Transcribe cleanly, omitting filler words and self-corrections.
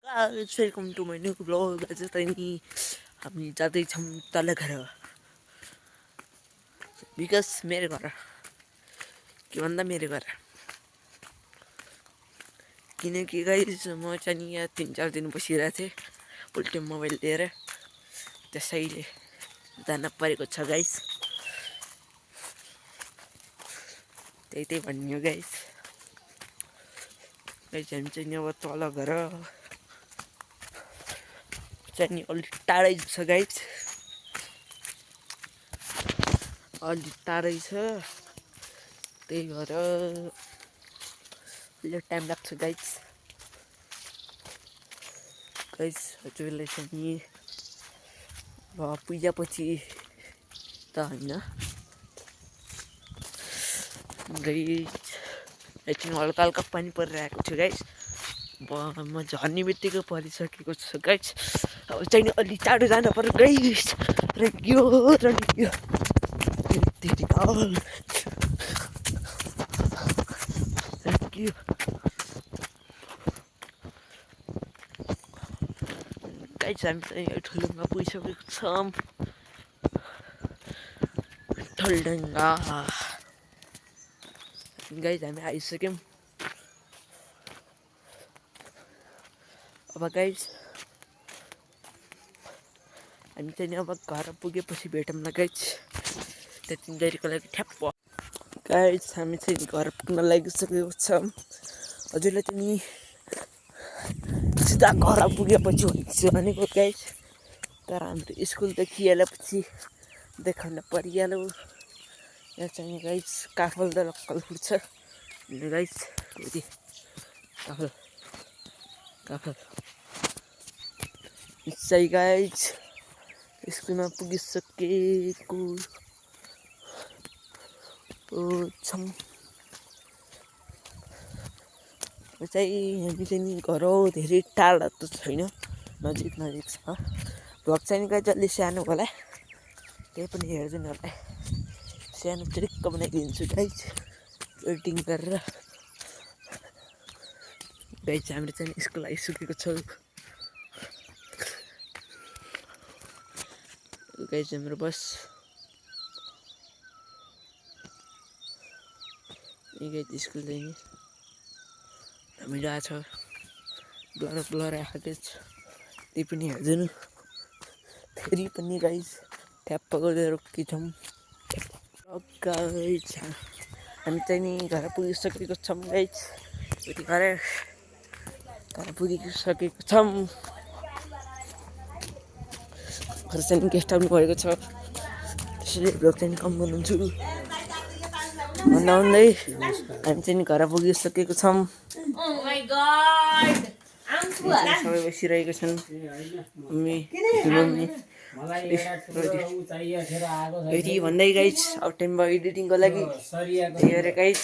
Welcome to my new blog. आज चाहिँ हामी जाँदैछौँ तल घर, बिकज मेरो घर के भन्दा मेरो घर, किनकि गाइस म चाहिँ यहाँ 3-4 दिन बसिरहेको थिएँ उल्टे मोबाइल लिएर, त्यसैले जान परेको छ गाइस। त्यही भन्यो गाइस। हामी चाहिँ अब तल घर चाहिँ अलिक टाढै छ गाइस, अलिक टाढै छ, त्यही भएर अलिक टाइम लाग्छ गाइस। हजुरलाई चाहिँ पूजापछि त होइन गाइस, एकछिन हल्का हल्का पानी परिरहेको छ गाइस। म झर्ने बित्तिकै परिसकेको छु गाइस। अब चाहिँ अलिक टाढो जानु पर्यो गाइस। र यो गाइस हामी चाहिँ ठुलोमा पुगिसकेको छौँ। ठुलडङ्गा गाइस हामी आइसक्यौँ। अब गाइस हामी चाहिँ अब घर पुगेपछि भेटौँला गाइस। त्यति देरीको लागि ठ्याप्प गाइस हामी चाहिँ घर पुग्न लागिसकेको छौँ। हजुरले चाहिँ सिधा घर पुगेपछि हुन्छ भनेको गाइस, तर हाम्रो स्कुल देखिहालेपछि देखाउन परिहाल्यो। यहाँ चाहिँ गाइस काफल र लक्कल फुट्छ गाइस। काफल निश्चय गाइस स्कुलमा पुगिसकेको छौँ। चाहिँ हामी चाहिँ घर धेरै टाढा त छैन, नजिक छ। भ्लग चाहिँ गाइस अलि सानो होला, त्यही पनि हेर्दैन होला। सानो ट्रिक्क बनाइदिन्छु गाइस एडिटिङ गरेर। गाइस हाम्रो चाहिँ स्कुल आइसकेको छ गाइस। हाम्रो बस गाइस स्कुल चाहिँ हामीलाई छ ब्लर आएको छ, त्यही पनि हेर्दैन। फेरि पनि गाइस ठ्याप्प गरेर रोकिन्छौँ गाइस। हामी चाहिँ नि घर पुगिसकेको छौँ गाइस। यति घर पुगिसकेको छौँ। घर चाहिँ गेस्ट आउनु भएको छ, त्यसैले भ्लग चाहिँ कम गर्नुहुन्छ भन्दा भन्दै हामी चाहिँ घर पुगिसकेको छौँ। सबै बसिरहेको छन्। यति भन्दै गाइस अब टाइम भयो एडिटिङको लागि। त्यही भएर गाइस